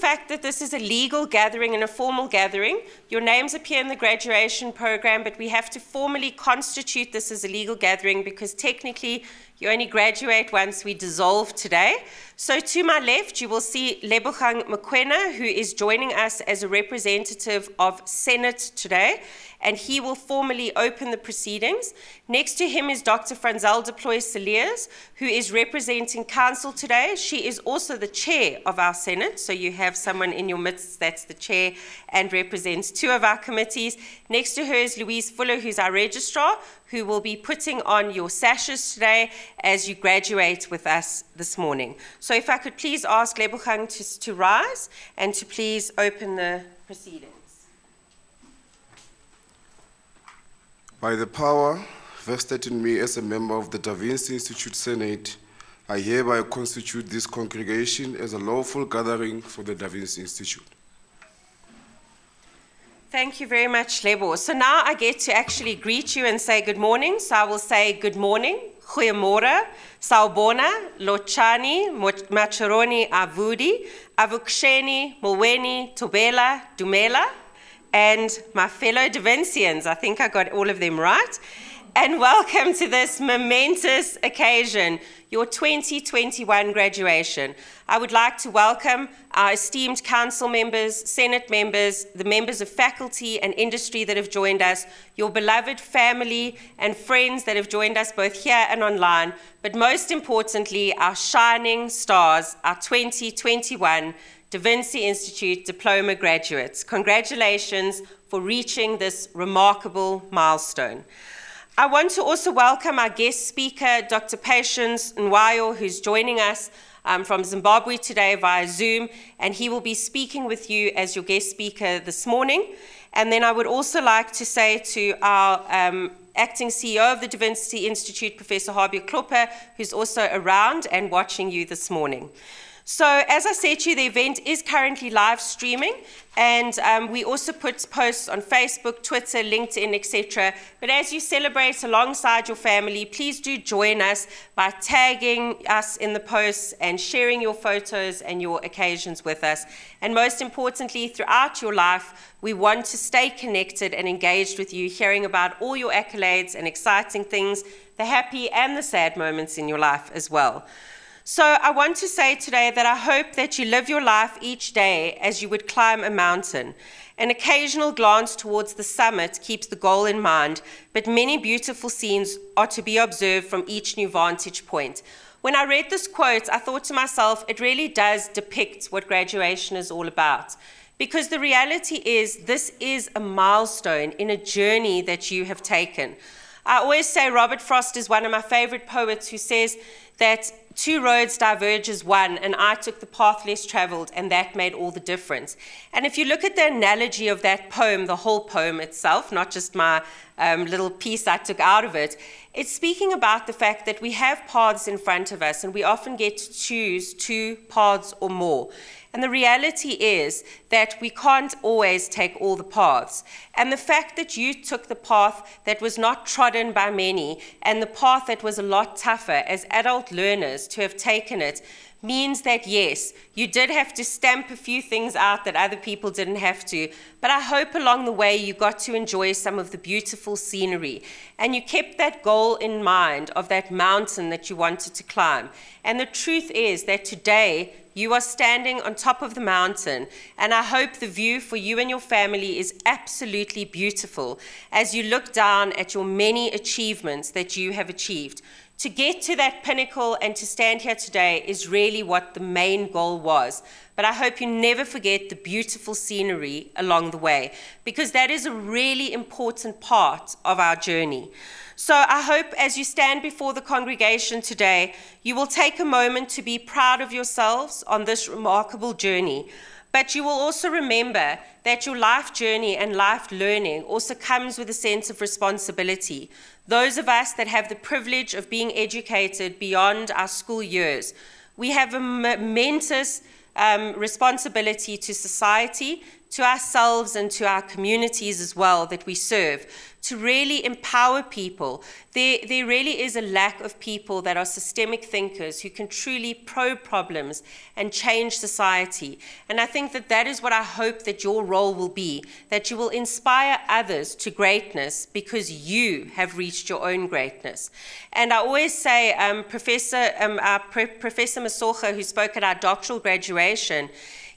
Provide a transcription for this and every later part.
fact that this is a legal gathering and a formal gathering. Your names appear in the graduation program, but we have to formally constitute this as a legal gathering because technically you only graduate once we dissolve today. So to my left, you will see Lebogang Mokoena, who is joining us as a representative of Senate today, and he will formally open the proceedings. Next to him is Dr. Franzel de Ploy-Saliers, who is representing Council today. She is also the chair of our Senate, so you have someone in your midst that's the chair and represents two of our committees. Next to her is Louise Fuller, who's our registrar, who will be putting on your sashes today as you graduate with us this morning. So if I could please ask Lebogang to rise and to please open the proceedings. By the power vested in me as a member of the Vinci Institute Senate, I hereby constitute this congregation as a lawful gathering for the Vinci Institute. Thank you very much, Lebo. So now I get to actually greet you and say good morning. So I will say good morning, goeiemorgen, sawubona, lochani, macharoni, avudi, avuksheni, moweni, tobela, dumela, and my fellow Davincians. I think I got all of them right. And welcome to this momentous occasion, your 2021 graduation. I would like to welcome our esteemed council members, Senate members, the members of faculty and industry that have joined us, your beloved family and friends that have joined us both here and online, but most importantly, our shining stars, our 2021 Vinci Institute Diploma graduates. Congratulations for reaching this remarkable milestone. I want to also welcome our guest speaker, Dr. Patience Nwayo, who's joining us from Zimbabwe today via Zoom, and he will be speaking with you as your guest speaker this morning. And then I would also like to say to our acting CEO of the Divinci Institute, Professor Habia Klopper, who's also around and watching you this morning. So as I said to you, the event is currently live streaming, and we also put posts on Facebook, Twitter, LinkedIn, etc. But as you celebrate alongside your family, please do join us by tagging us in the posts and sharing your photos and your occasions with us. And most importantly, throughout your life, we want to stay connected and engaged with you, hearing about all your accolades and exciting things, the happy and the sad moments in your life as well. So I want to say today that I hope that you live your life each day as you would climb a mountain. An occasional glance towards the summit keeps the goal in mind, but many beautiful scenes are to be observed from each new vantage point. When I read this quote, I thought to myself, it really does depict what graduation is all about. Because the reality is, this is a milestone in a journey that you have taken. I always say Robert Frost is one of my favorite poets who says that two roads diverge as one, and I took the path less traveled, and that made all the difference. And if you look at the analogy of that poem, the whole poem itself, not just my little piece I took out of it, it's speaking about the fact that we have paths in front of us, and we often get to choose two paths or more. And the reality is that we can't always take all the paths. And the fact that you took the path that was not trodden by many and the path that was a lot tougher as adult learners to have taken it means that, yes, you did have to stamp a few things out that other people didn't have to, but I hope along the way you got to enjoy some of the beautiful scenery, and you kept that goal in mind of that mountain that you wanted to climb. And the truth is that today you are standing on top of the mountain, and I hope the view for you and your family is absolutely beautiful as you look down at your many achievements that you have achieved. To get to that pinnacle and to stand here today is really what the main goal was. But I hope you never forget the beautiful scenery along the way, because that is a really important part of our journey. So I hope as you stand before the congregation today, you will take a moment to be proud of yourselves on this remarkable journey. But you will also remember that your life journey and life learning also comes with a sense of responsibility. Those of us that have the privilege of being educated beyond our school years, we have a momentous responsibility to society to ourselves and to our communities as well that we serve, to really empower people. There really is a lack of people that are systemic thinkers who can truly probe problems and change society. And I think that that is what I hope that your role will be, that you will inspire others to greatness because you have reached your own greatness. And I always say, Professor Masocha, who spoke at our doctoral graduation,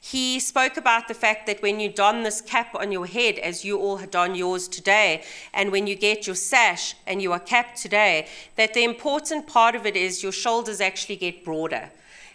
he spoke about the fact that when you don this cap on your head, as you all don yours today, and when you get your sash and you are capped today, that the important part of it is your shoulders actually get broader.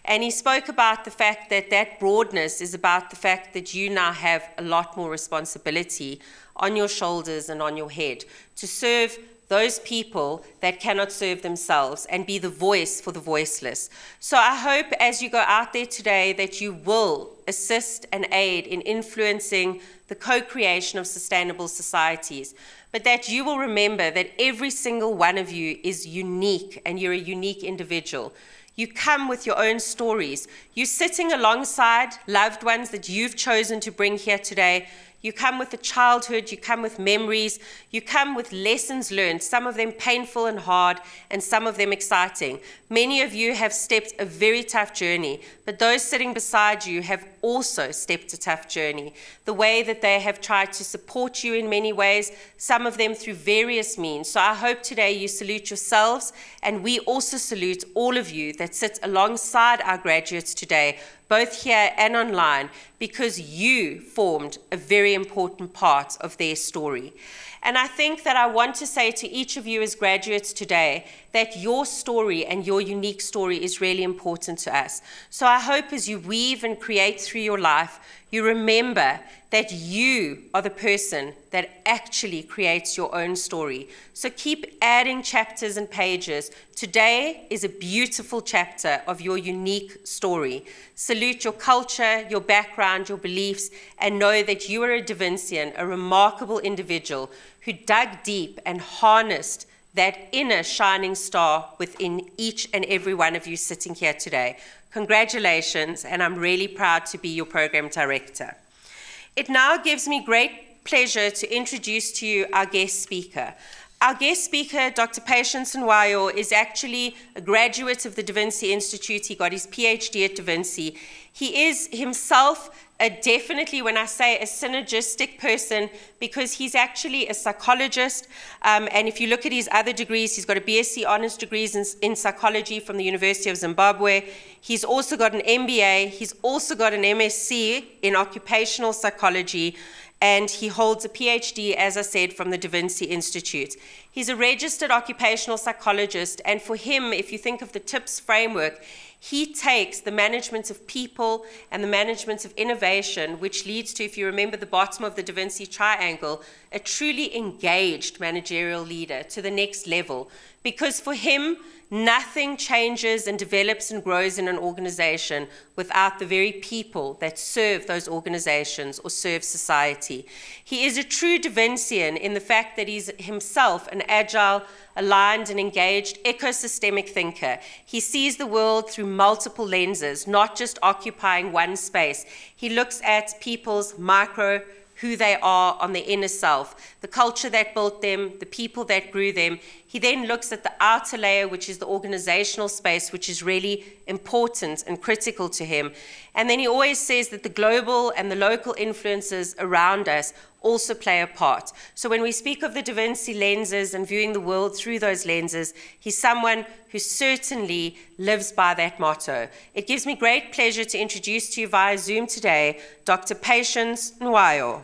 And he spoke about the fact that that broadness is about the fact that you now have a lot more responsibility on your shoulders and on your head to serve those people that cannot serve themselves and be the voice for the voiceless. So I hope as you go out there today that you will assist and aid in influencing the co-creation of sustainable societies, but that you will remember that every single one of you is unique and you're a unique individual. You come with your own stories. You're sitting alongside loved ones that you've chosen to bring here today. You come with a childhood, you come with memories, you come with lessons learned, some of them painful and hard, and some of them exciting. Many of you have stepped a very tough journey, but those sitting beside you have also stepped a tough journey. The way that they have tried to support you in many ways, some of them through various means. So I hope today you salute yourselves, and we also salute all of you that sit alongside our graduates today, both here and online, because you formed a very important part of their story. And I think that I want to say to each of you as graduates today that your story and your unique story is really important to us. So I hope as you weave and create through your life, you remember that you are the person that actually creates your own story. So keep adding chapters and pages. Today is a beautiful chapter of your unique story. Salute your culture, your background, your beliefs, and know that you are a Davincian, a remarkable individual who dug deep and harnessed that inner shining star within each and every one of you sitting here today. Congratulations, and I'm really proud to be your program director. It now gives me great pleasure to introduce to you our guest speaker. Our guest speaker, Dr. Patience Nwayo, is actually a graduate of the Vinci Institute. He got his PhD at Davinci. He is himself definitely, when I say a synergistic person, because he's actually a psychologist, and if you look at his other degrees, he's got a BSc Honours degrees in psychology from the University of Zimbabwe. He's also got an MBA. He's also got an MSc in occupational psychology, and he holds a PhD, as I said, from the Vinci Institute. He's a registered occupational psychologist, and for him, if you think of the TIPS framework, he takes the management of people and the management of innovation, which leads to, if you remember the bottom of the Da Vinci triangle, a truly engaged managerial leader to the next level. Because for him, nothing changes and develops and grows in an organization without the very people that serve those organizations or serve society. He is a true Davincian in the fact that he's himself an agile, aligned and engaged ecosystemic thinker. He sees the world through multiple lenses, not just occupying one space. He looks at people's micro, who they are on their inner self, the culture that built them, the people that grew them. He then looks at the outer layer, which is the organizational space, which is really important and critical to him. And then he always says that the global and the local influences around us also play a part. So when we speak of the Da Vinci lenses and viewing the world through those lenses, he's someone who certainly lives by that motto. It gives me great pleasure to introduce to you via Zoom today, Dr. Patience Nwayo.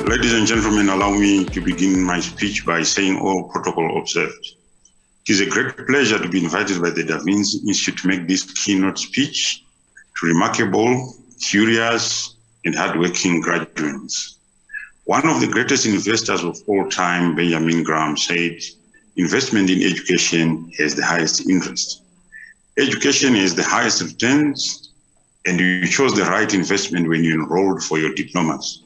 Ladies and gentlemen, allow me to begin my speech by saying all protocol observed. It is a great pleasure to be invited by the Da Vinci Institute to make this keynote speech to remarkable, curious, and hardworking graduates. One of the greatest investors of all time, Benjamin Graham, said, investment in education has the highest interest. Education has the highest returns, and you chose the right investment when you enrolled for your diplomas.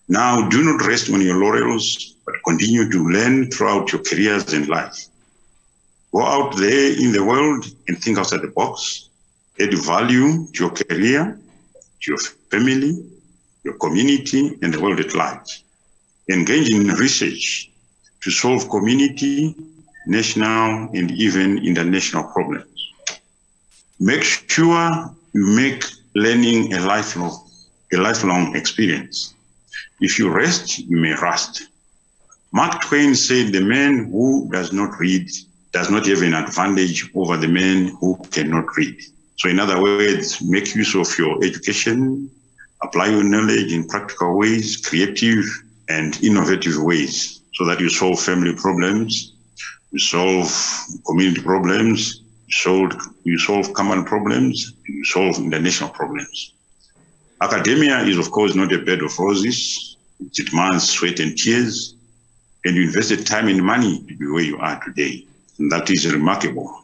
Now, do not rest on your laurels, but continue to learn throughout your careers and life. Go out there in the world and think outside the box. Add value to your career, to your family, your community, and the world at large. Engage in research to solve community, national, and even international problems. Make sure you make learning a lifelong experience. If you rest, you may rust. Mark Twain said, the man who does not read does not have an advantage over the man who cannot read. So in other words, make use of your education, apply your knowledge in practical ways, creative and innovative ways, so that you solve family problems, you solve community problems, you solve common problems, you solve international problems. Academia is, of course, not a bed of roses. It demands sweat and tears, and you invested time and money to be where you are today. And that is remarkable.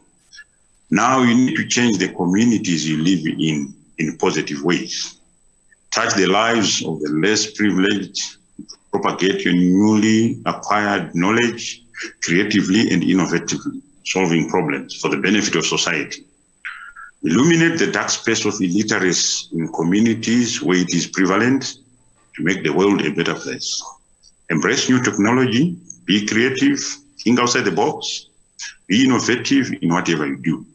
Now you need to change the communities you live in positive ways. Touch the lives of the less privileged, propagate your newly acquired knowledge creatively and innovatively, solving problems for the benefit of society. Illuminate the dark space of illiteracy in communities where it is prevalent to make the world a better place. Embrace new technology, be creative, think outside the box, be innovative in whatever you do.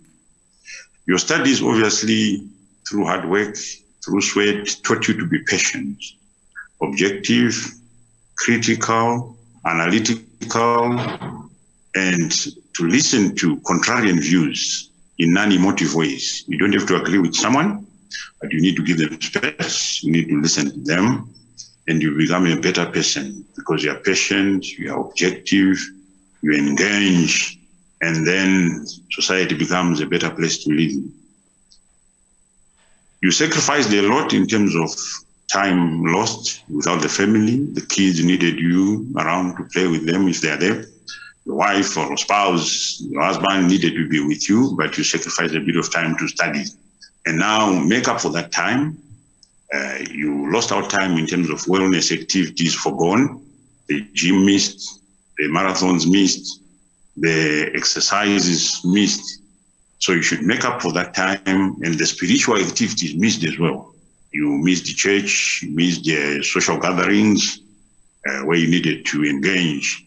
Your studies, obviously, through hard work, through sweat, taught you to be patient, objective, critical, analytical, and to listen to contrarian views in non-emotive ways. You don't have to agree with someone, but you need to give them space. You need to listen to them, and you become a better person because you are patient, you are objective, you engage, and then society becomes a better place to live in. You sacrificed a lot in terms of time lost without the family. The kids needed you around to play with them if they are there. Your wife or spouse, your husband needed to be with you, but you sacrificed a bit of time to study. And now make up for that time. You lost out time in terms of wellness activities forgone. The gym missed, the marathons missed, the exercises missed. So you should make up for that time, and the spiritual activities missed as well. You missed the church, you missed the social gatherings where you needed to engage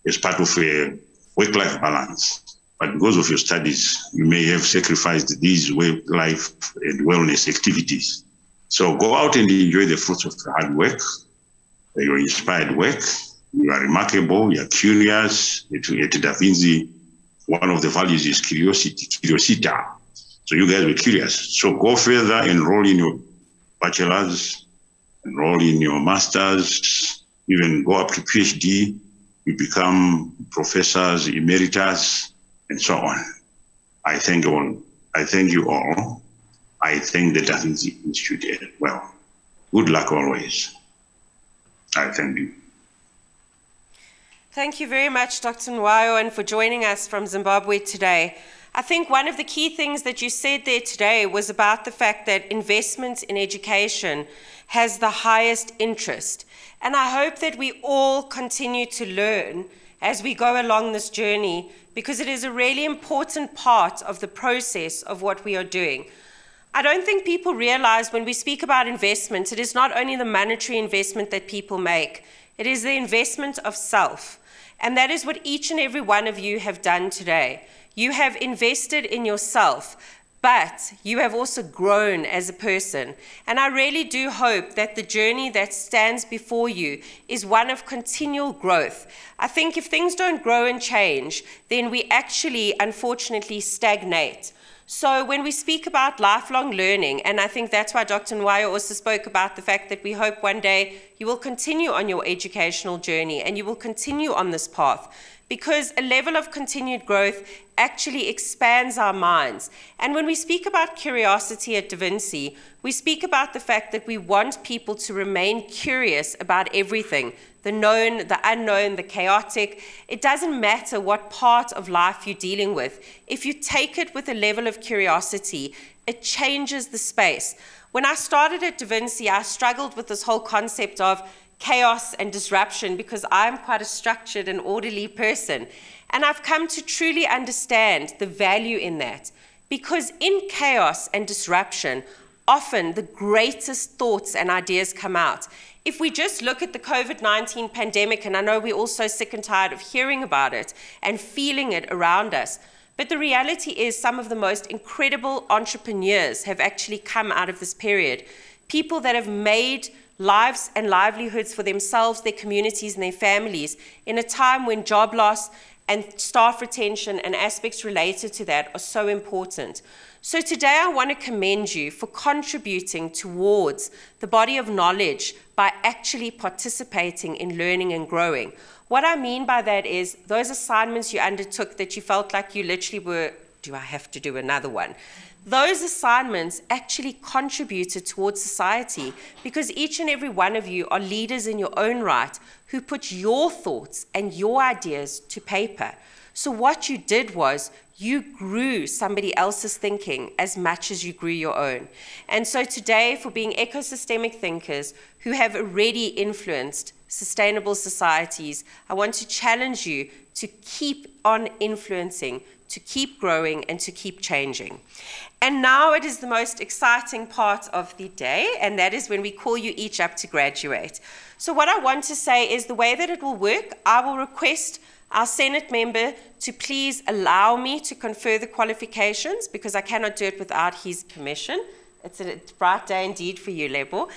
as part of a work-life balance. But because of your studies, you may have sacrificed these work-life and wellness activities. So go out and enjoy the fruits of your hard work, your inspired work. You are remarkable, you are curious. At Davinci, one of the values is curiosity, curiosita. So you guys were curious. So go further, enroll in your bachelor's, enroll in your master's, even go up to PhD. You become professors, emeritus, and so on. I thank you all. I thank you all. I thank the Davincian Institute as well. Good luck always. I thank you. Thank you very much, Dr. Nwayo, and for joining us from Zimbabwe today. I think one of the key things that you said there today was about the fact that investment in education has the highest interest. And I hope that we all continue to learn as we go along this journey, because it is a really important part of the process of what we are doing. I don't think people realize when we speak about investment, it is not only the monetary investment that people make, it is the investment of self. And that is what each and every one of you have done today. You have invested in yourself, but you have also grown as a person. And I really do hope that the journey that stands before you is one of continual growth. I think if things don't grow and change, then we actually, unfortunately, stagnate. So when we speak about lifelong learning, and I think that's why Dr. Nwayo also spoke about the fact that we hope one day you will continue on your educational journey and you will continue on this path, because a level of continued growth actually expands our minds. And when we speak about curiosity at Davinci, we speak about the fact that we want people to remain curious about everything, the known, the unknown, the chaotic. It doesn't matter what part of life you're dealing with. If you take it with a level of curiosity, it changes the space. When I started at Davinci, I struggled with this whole concept of chaos and disruption because I'm quite a structured and orderly person. And I've come to truly understand the value in that, because in chaos and disruption, often the greatest thoughts and ideas come out. If we just look at the COVID-19 pandemic, and I know we're all so sick and tired of hearing about it and feeling it around us, but the reality is some of the most incredible entrepreneurs have actually come out of this period. People that have made lives and livelihoods for themselves, their communities, and their families in a time when job loss and staff retention and aspects related to that are so important. So today I want to commend you for contributing towards the body of knowledge by actually participating in learning and growing. What I mean by that is those assignments you undertook that you felt like you literally were, do I have to do another one? Those assignments actually contributed towards society, because each and every one of you are leaders in your own right who put your thoughts and your ideas to paper. So what you did was you grew somebody else's thinking as much as you grew your own. And so today, for being ecosystemic thinkers who have already influenced sustainable societies, I want to challenge you to keep on influencing, to keep growing, and to keep changing. And now it is the most exciting part of the day, and that is when we call you each up to graduate. So what I want to say is the way that it will work, I will request our Senate member to please allow me to confer the qualifications, because I cannot do it without his permission. It's a bright day indeed for you, Lebo.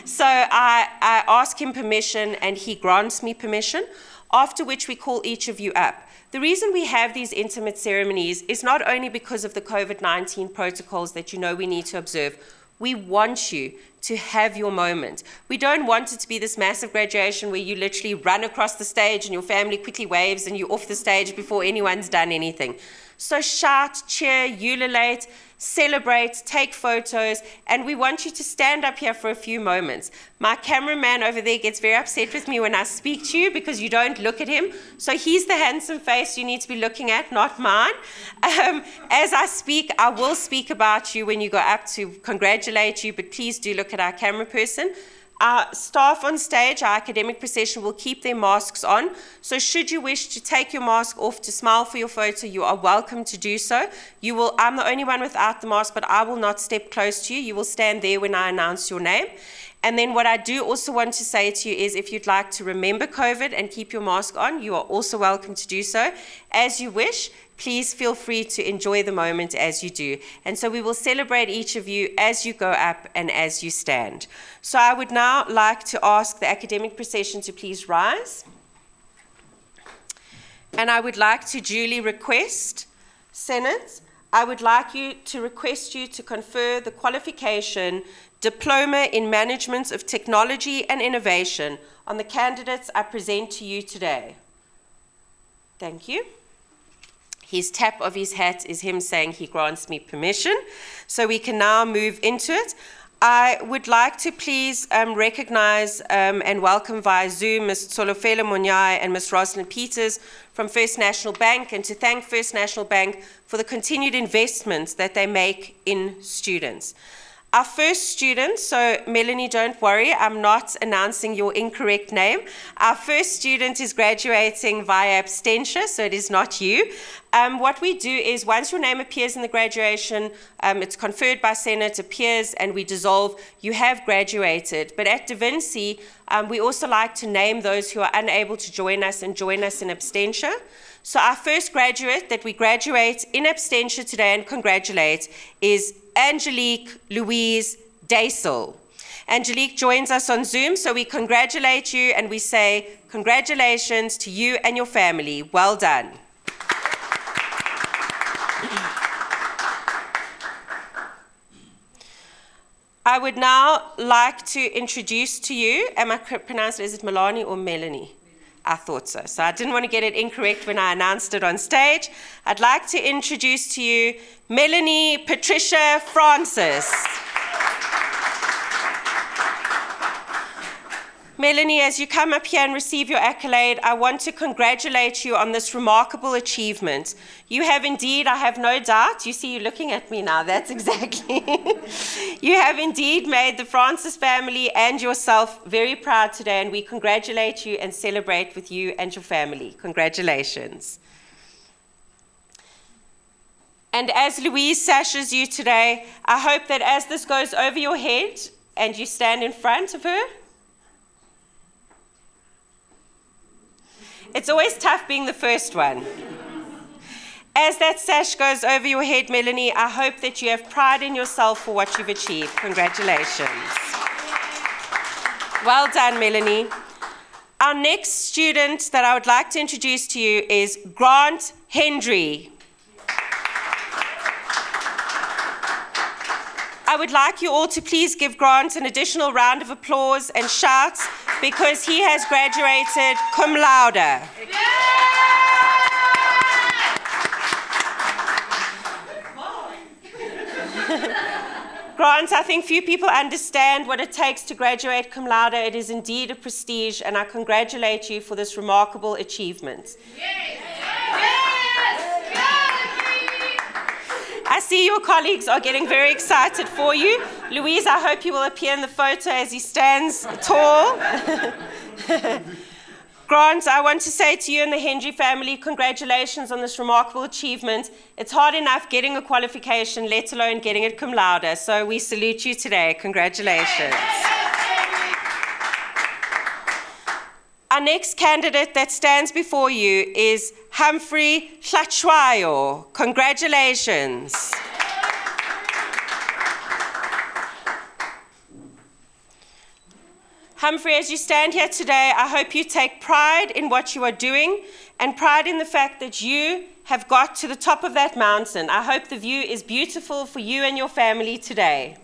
So I ask him permission and he grants me permission, after which we call each of you up. The reason we have these intimate ceremonies is not only because of the COVID-19 protocols that you know we need to observe. We want you to have your moment. We don't want it to be this massive graduation where you literally run across the stage and your family quickly waves and you're off the stage before anyone's done anything. So shout, cheer, ululate, celebrate, take photos, and we want you to stand up here for a few moments. My cameraman over there gets very upset with me when I speak to you because you don't look at him. So he's the handsome face you need to be looking at, not mine. As I speak, I will speak about you when you go up to congratulate you, but please do look at our camera person. Our staff on stage, our academic procession, will keep their masks on. So should you wish to take your mask off to smile for your photo, you are welcome to do so. I'm the only one without the mask, but I will not step close to you. You will stand there when I announce your name. And then what I do also want to say to you is if you'd like to remember COVID and keep your mask on, you are also welcome to do so. As you wish, please feel free to enjoy the moment as you do. And so we will celebrate each of you as you go up and as you stand. So I would now like to ask the academic procession to please rise. And I would like to duly request, Senate, I would like to request you to confer the qualification Diploma in Management of Technology and Innovation on the candidates I present to you today. Thank you. His tap of his hat is him saying he grants me permission. So we can now move into it. I would like to please recognize and welcome via Zoom Ms. Tsolofelo Monyai and Ms. Rosalind Peters from First National Bank, and to thank First National Bank for the continued investments that they make in students. Our first student, so Melanie, don't worry, I'm not announcing your incorrect name. Our first student is graduating via abstention, so it is not you. What we do is once your name appears in the graduation, it's conferred by Senate, appears, and we dissolve, you have graduated. But at Davinci, we also like to name those who are unable to join us and join us in abstention. So our first graduate that we graduate in abstention today and congratulate is Angelique Louise Daisel. Angelique joins us on Zoom, so we congratulate you and we say congratulations to you and your family. Well done. I would now like to introduce to you, am I pronounced, is it Melanie or Melanie? I thought so. So I didn't want to get it incorrect when I announced it on stage. I'd like to introduce to you Melanie Patricia Francis. Melanie, as you come up here and receive your accolade, I want to congratulate you on this remarkable achievement. You have indeed, I have no doubt, you see you looking at me now, that's exactly. You have indeed made the Francis family and yourself very proud today, and we congratulate you and celebrate with you and your family. Congratulations. And as Louise sashes you today, I hope that as this goes over your head and you stand in front of her, it's always tough being the first one. As that sash goes over your head, Melanie, I hope that you have pride in yourself for what you've achieved. Congratulations. Well done, Melanie. Our next student that I would like to introduce to you is Grant Hendry. I would like you all to please give Grant an additional round of applause and shouts because he has graduated cum laude. Grant, I think few people understand what it takes to graduate cum laude. It is indeed a prestige, and I congratulate you for this remarkable achievement. I see your colleagues are getting very excited for you. Louise, I hope you will appear in the photo as he stands tall. Grant, I want to say to you and the Hendry family, congratulations on this remarkable achievement. It's hard enough getting a qualification, let alone getting it cum laude. So we salute you today. Congratulations. Our next candidate that stands before you is Humphrey Hlachwayo. Congratulations. Humphrey, as you stand here today, I hope you take pride in what you are doing and pride in the fact that you have got to the top of that mountain. I hope the view is beautiful for you and your family today.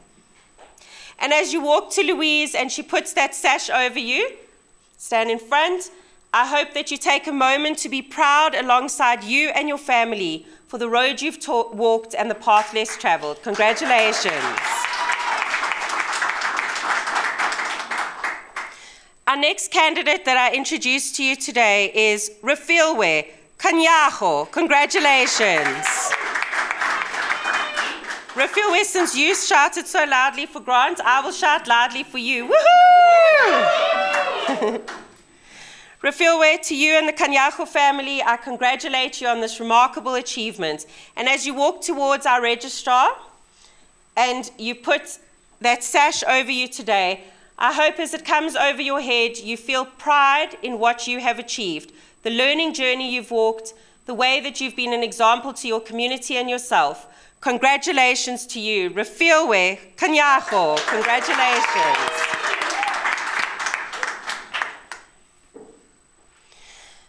And as you walk to Louise and she puts that sash over you, stand in front, I hope that you take a moment to be proud alongside you and your family for the road you've walked and the path less traveled. Congratulations. Our next candidate that I introduce to you today is Refilwe Kanyaho. Congratulations. Refilwe, since you shouted so loudly for Grant, I will shout loudly for you. Woohoo! Refilwe, to you and the Kanyaho family, I congratulate you on this remarkable achievement. And as you walk towards our registrar and you put that sash over you today, I hope as it comes over your head, you feel pride in what you have achieved, the learning journey you've walked, the way that you've been an example to your community and yourself. Congratulations to you. Refilwe Kanyaho, congratulations.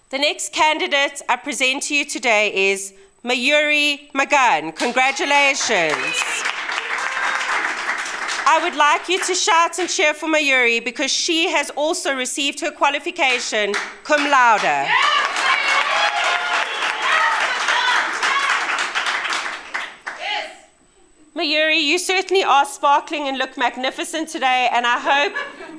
The next candidate I present to you today is Mayuri Magan. Congratulations. I would like you to shout and cheer for Mayuri because she has also received her qualification cum laude. Mayuri, you certainly are sparkling and look magnificent today, and I hope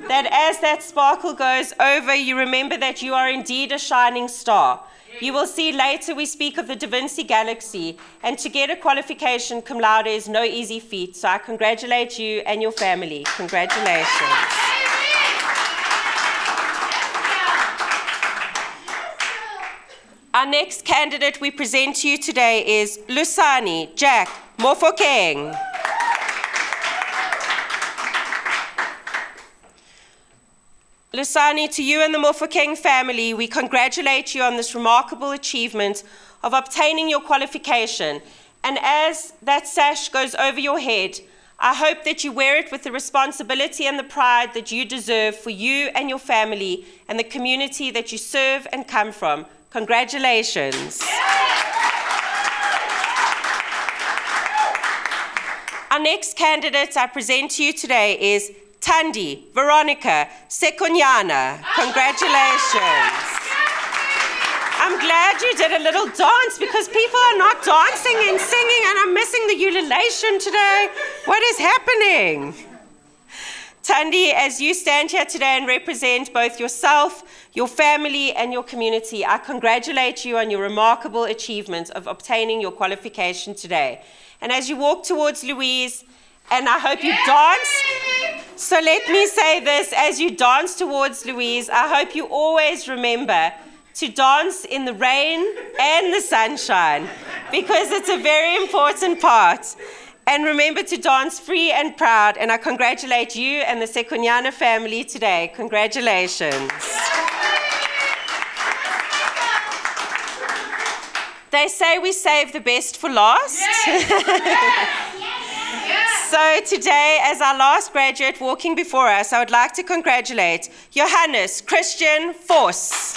that as that sparkle goes over, you remember that you are indeed a shining star. You will see later we speak of the Davincians galaxy, and to get a qualification cum laude is no easy feat, so I congratulate you and your family. Congratulations. Our next candidate we present to you today is Lusani Jack Mofokeng. Lusani, to you and the Mofokeng family, we congratulate you on this remarkable achievement of obtaining your qualification. And as that sash goes over your head, I hope that you wear it with the responsibility and the pride that you deserve for you and your family and the community that you serve and come from. Congratulations. Our next candidate I present to you today is Tandi Veronica Sekonyana. Congratulations. I'm glad you did a little dance because people are not dancing and singing and I'm missing the ululation today. What is happening? Thandi, as you stand here today and represent both yourself, your family, and your community, I congratulate you on your remarkable achievement of obtaining your qualification today. And as you walk towards Louise, and I hope you dance, so let me say this, as you dance towards Louise, I hope you always remember to dance in the rain and the sunshine, because it's a very important part. And remember to dance free and proud, and I congratulate you and the Sekonyana family today. Congratulations. They say we save the best for last. So today, as our last graduate walking before us, I would like to congratulate Johannes Christian Vos.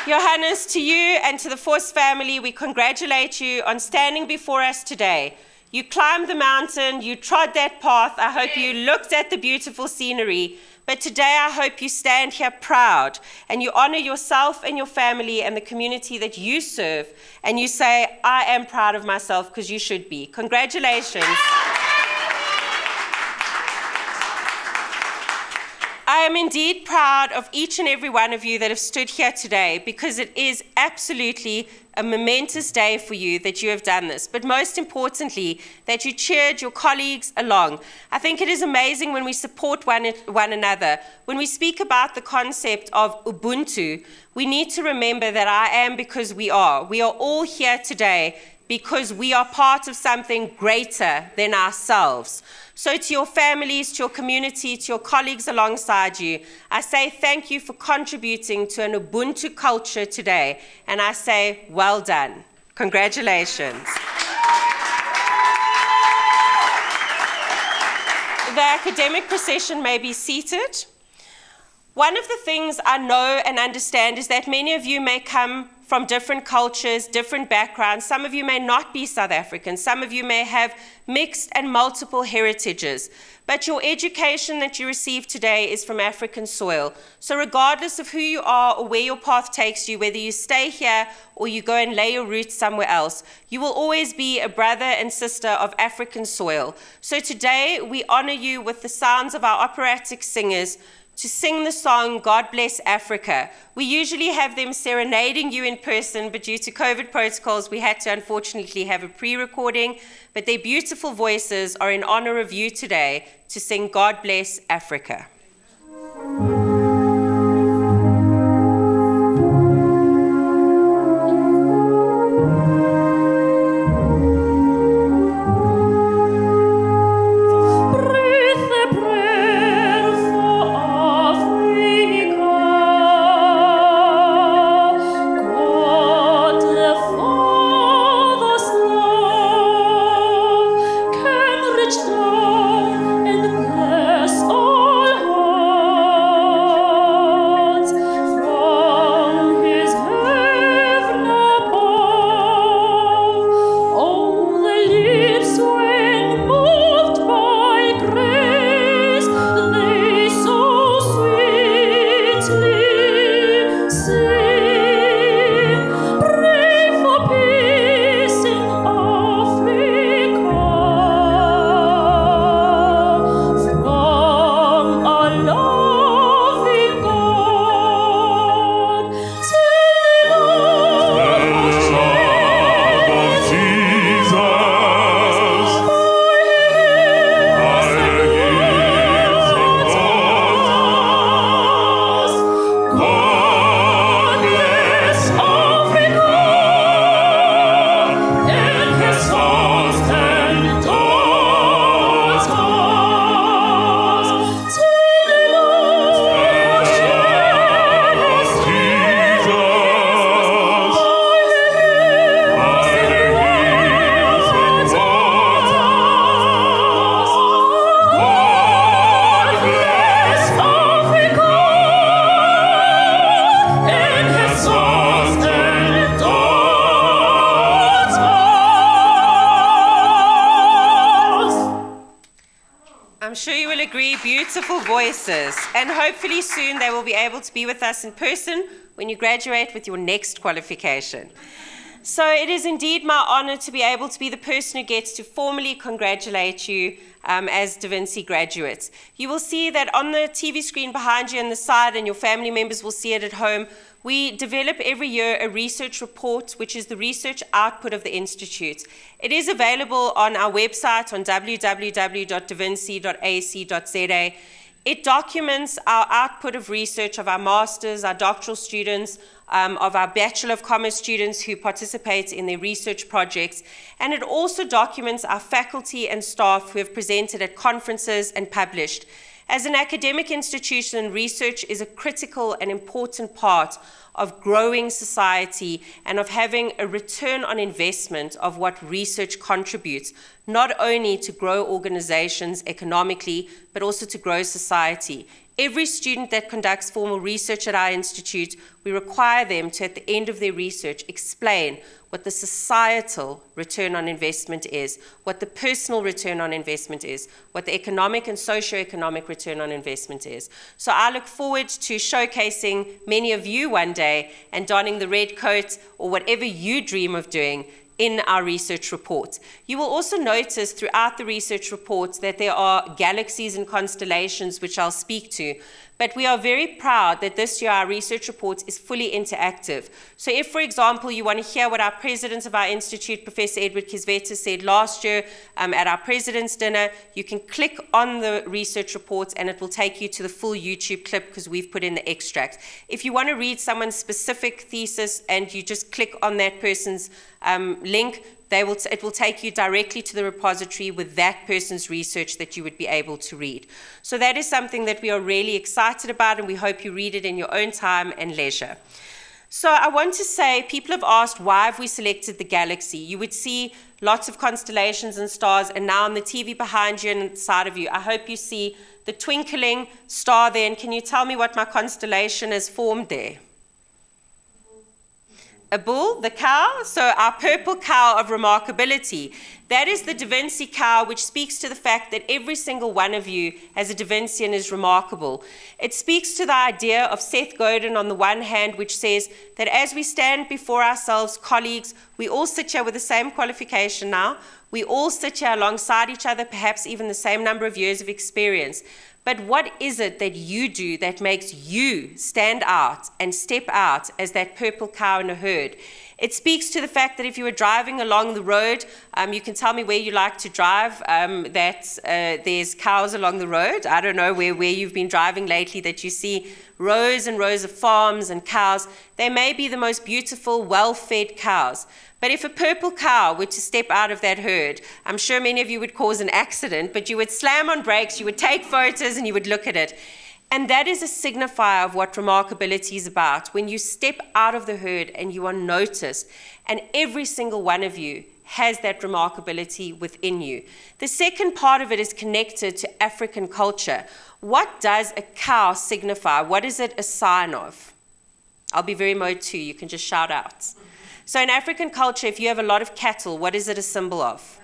Johannes, to you and to the Vos family, we congratulate you on standing before us today. You climbed the mountain, you trod that path. I hope you looked at the beautiful scenery. But today I hope you stand here proud and you honor yourself and your family and the community that you serve. And you say, I am proud of myself, because you should be. Congratulations. I am indeed proud of each and every one of you that have stood here today, because it is absolutely a momentous day for you that you have done this, but most importantly, that you cheered your colleagues along. I think it is amazing when we support one another. When we speak about the concept of Ubuntu, we need to remember that I am because we are. We are all here today because we are part of something greater than ourselves. So to your families, to your community, to your colleagues alongside you, I say thank you for contributing to an Ubuntu culture today. And I say, well done. Congratulations. The academic procession may be seated. One of the things I know and understand is that many of you may come from different cultures, different backgrounds. Some of you may not be South African. Some of you may have mixed and multiple heritages. But your education that you receive today is from African soil. So regardless of who you are or where your path takes you, whether you stay here or you go and lay your roots somewhere else, you will always be a brother and sister of African soil. So today we honor you with the sounds of our operatic singers to sing the song, God Bless Africa. We usually have them serenading you in person, but due to COVID protocols, we had to unfortunately have a pre-recording, but their beautiful voices are in honor of you today to sing God Bless Africa. And bless all I'm sure you will agree, beautiful voices. And hopefully soon they will be able to be with us in person when you graduate with your next qualification. So it is indeed my honor to be able to be the person who gets to formally congratulate you as Da Vinci graduates. You will see that on the TV screen behind you on the side, and your family members will see it at home, we develop every year a research report, which is the research output of the Institute. It is available on our website on www.davinci.ac.za. It documents our output of research of our masters, our doctoral students, of our Bachelor of Commerce students who participate in their research projects, and it also documents our faculty and staff who have presented at conferences and published. As an academic institution, research is a critical and important part of growing society and of having a return on investment of what research contributes, not only to grow organizations economically, but also to grow society. Every student that conducts formal research at our institute, we require them to, at the end of their research, explain what the societal return on investment is, what the personal return on investment is, what the economic and socio-economic return on investment is. So I look forward to showcasing many of you one day and donning the red coat or whatever you dream of doing in our research report. You will also notice throughout the research report that there are galaxies and constellations which I'll speak to, but we are very proud that this year our research report is fully interactive. So if, for example, you want to hear what our president of our institute, Professor Edward Kisveta, said last year at our president's dinner, you can click on the research report and it will take you to the full YouTube clip because we've put in the extract. If you want to read someone's specific thesis and you just click on that person's link, it will take you directly to the repository with that person's research that you would be able to read. So that is something that we are really excited about, and we hope you read it in your own time and leisure. So I want to say, people have asked, why have we selected the galaxy? You would see lots of constellations and stars, and now on the TV behind you and on the side of you, I hope you see the twinkling star there. And can you tell me what my constellation has formed there? A bull, the cow, so our purple cow of remarkability. That is the Da Vinci cow, which speaks to the fact that every single one of you as a Da Vincian is remarkable. It speaks to the idea of Seth Godin on the one hand, which says that as we stand before ourselves, colleagues, we all sit here with the same qualification now. We all sit here alongside each other, perhaps even the same number of years of experience. But what is it that you do that makes you stand out and step out as that purple cow in a herd? It speaks to the fact that if you were driving along the road, you can tell me where you like to drive, there's cows along the road. I don't know where you've been driving lately that you see rows and rows of farms and cows. They may be the most beautiful, well-fed cows. But if a purple cow were to step out of that herd, I'm sure many of you would cause an accident, but you would slam on brakes, you would take photos, and you would look at it. And that is a signifier of what remarkability is about. When you step out of the herd and you are noticed, and every single one of you has that remarkability within you. The second part of it is connected to African culture. What does a cow signify? What is it a sign of? I'll be very mode too, you can just shout out. So in African culture, if you have a lot of cattle, what is it a symbol of?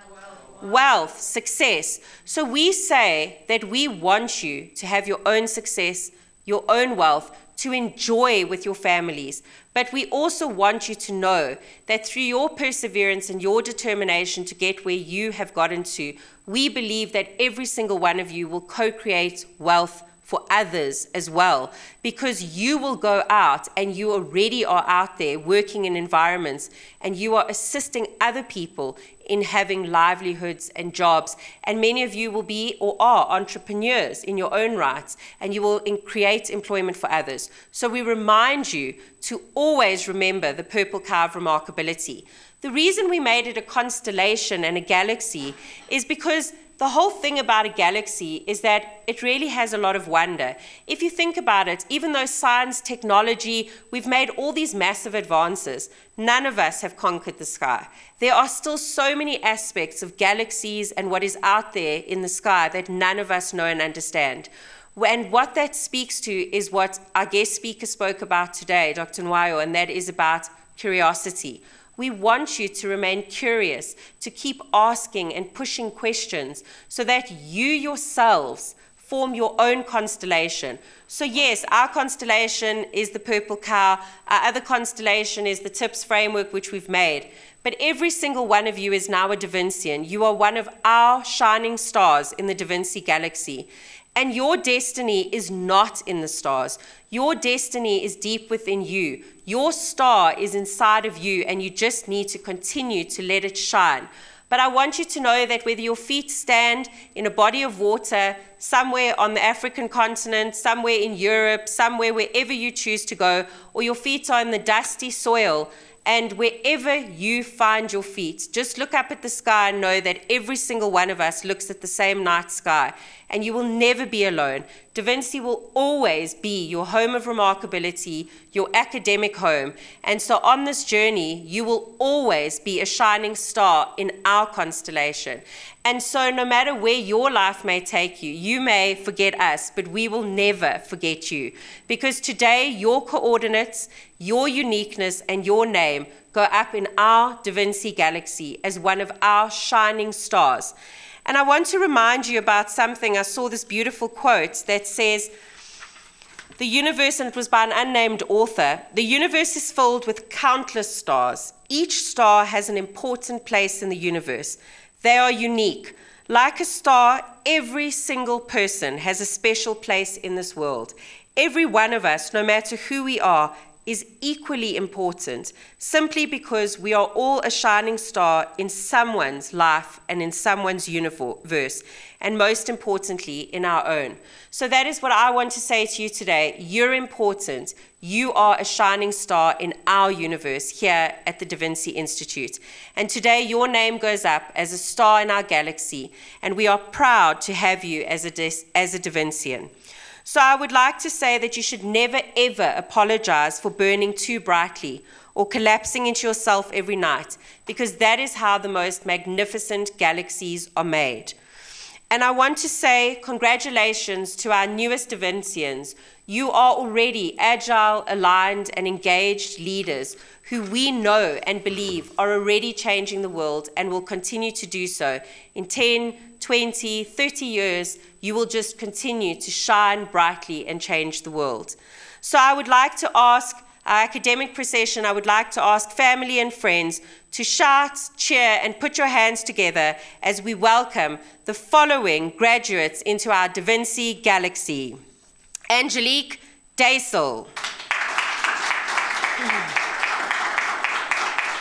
Wealth, success. So we say that we want you to have your own success, your own wealth, to enjoy with your families. But we also want you to know that through your perseverance and your determination to get where you have gotten to, we believe that every single one of you will co-create wealth for others as well, because you will go out and you already are out there working in environments and you are assisting other people in having livelihoods and jobs. And many of you will be or are entrepreneurs in your own rights, and you will create employment for others. So we remind you to always remember the purple cow of remarkability. The reason we made it a constellation and a galaxy is because the whole thing about a galaxy is that it really has a lot of wonder. If you think about it, even though science, technology, we've made all these massive advances, none of us have conquered the sky. There are still so many aspects of galaxies and what is out there in the sky that none of us know and understand. And what that speaks to is what our guest speaker spoke about today, Dr. Nwayo, and that is about curiosity. We want you to remain curious, to keep asking and pushing questions so that you yourselves form your own constellation. So yes, our constellation is the purple cow. Our other constellation is the TIPS framework, which we've made. But every single one of you is now a Davincian. You are one of our shining stars in the Da Vinci galaxy. And your destiny is not in the stars. Your destiny is deep within you. Your star is inside of you, and you just need to continue to let it shine. But I want you to know that whether your feet stand in a body of water, somewhere on the African continent, somewhere in Europe, somewhere wherever you choose to go, or your feet are in the dusty soil, and wherever you find your feet, just look up at the sky and know that every single one of us looks at the same night sky, and you will never be alone. Da Vinci will always be your home of remarkability, your academic home. And so on this journey, you will always be a shining star in our constellation. And so no matter where your life may take you, you may forget us, but we will never forget you. Because today, your coordinates, your uniqueness, and your name go up in our Da Vinci galaxy as one of our shining stars. And I want to remind you about something. I saw this beautiful quote that says, the universe, and it was by an unnamed author, the universe is filled with countless stars. Each star has an important place in the universe. They are unique. Like a star, every single person has a special place in this world. Every one of us, no matter who we are, is equally important, simply because we are all a shining star in someone's life and in someone's universe, and most importantly, in our own. So that is what I want to say to you today. You're important. You are a shining star in our universe here at the Da Vinci Institute. And today your name goes up as a star in our galaxy, and we are proud to have you as a Davincian. So I would like to say that you should never, ever apologize for burning too brightly or collapsing into yourself every night, because that is how the most magnificent galaxies are made. And I want to say congratulations to our newest Davincians. You are already agile, aligned, and engaged leaders who we know and believe are already changing the world and will continue to do so. In 10, 20, 30 years, you will just continue to shine brightly and change the world. So I would like to ask our academic procession, I would like to ask family and friends to shout, cheer, and put your hands together as we welcome the following graduates into our Da Vinci galaxy. Angelique Daisel.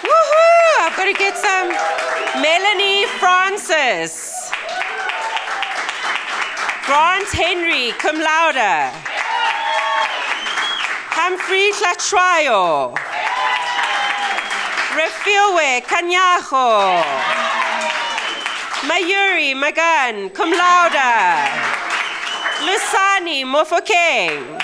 Woohoo! I've got to get some. Melanie Francis. Grant Henry, cum laude. Humphrey Tlachuayo. Refilwe Kanyaho. Mayuri Magan, cum laude. Lusani Mofokeng.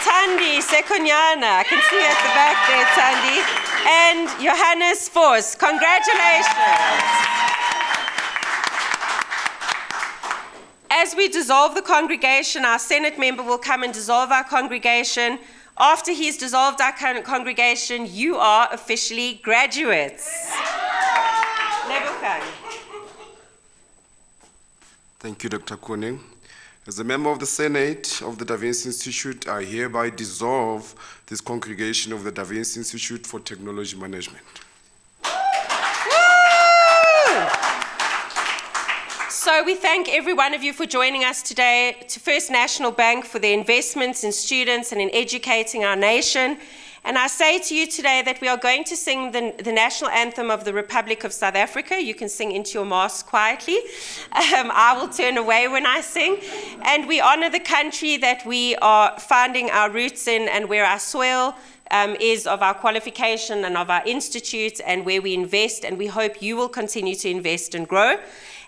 Tandi Sekonyana, I can see at the back there, Tandi. And Johannes Voss, congratulations. As we dissolve the congregation, our Senate member will come and dissolve our congregation. After he's dissolved our congregation, you are officially graduates. Thank you, Dr. Koning. As a member of the Senate of the Da Vinci Institute, I hereby dissolve this congregation of the Da Vinci Institute for Technology Management. So we thank every one of you for joining us today, to First National Bank for their investments in students and in educating our nation. And I say to you today that we are going to sing the national anthem of the Republic of South Africa. You can sing into your mask quietly. I will turn away when I sing. And we honor the country that we are finding our roots in, and where our soil is of our qualification and of our institute, and where we invest, and we hope you will continue to invest and grow.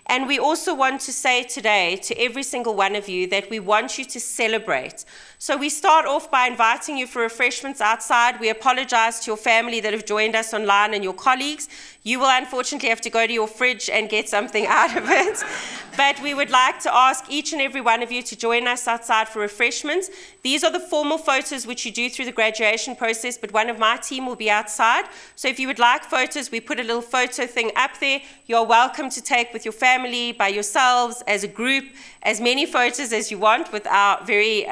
And we also want to say today to every single one of you that we want you to celebrate. So we start off by inviting you for refreshments outside. We apologize to your family that have joined us online and your colleagues. You will unfortunately have to go to your fridge and get something out of it. But we would like to ask each and every one of you to join us outside for refreshments. These are the formal photos which you do through the graduation process, but one of my team will be outside. So if you would like photos, we put a little photo thing up there. You're welcome to take with your family, by yourselves, as a group, as many photos as you want with our very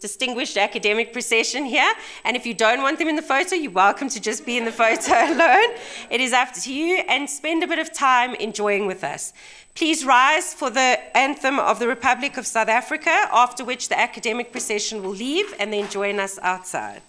distinguished academic procession here. And if you don't want them in the photo, you're welcome to just be in the photo alone. It is up to you, and spend a bit of time enjoying with us. Please rise for the anthem of the Republic of South Africa, after which the academic procession will leave and then join us outside.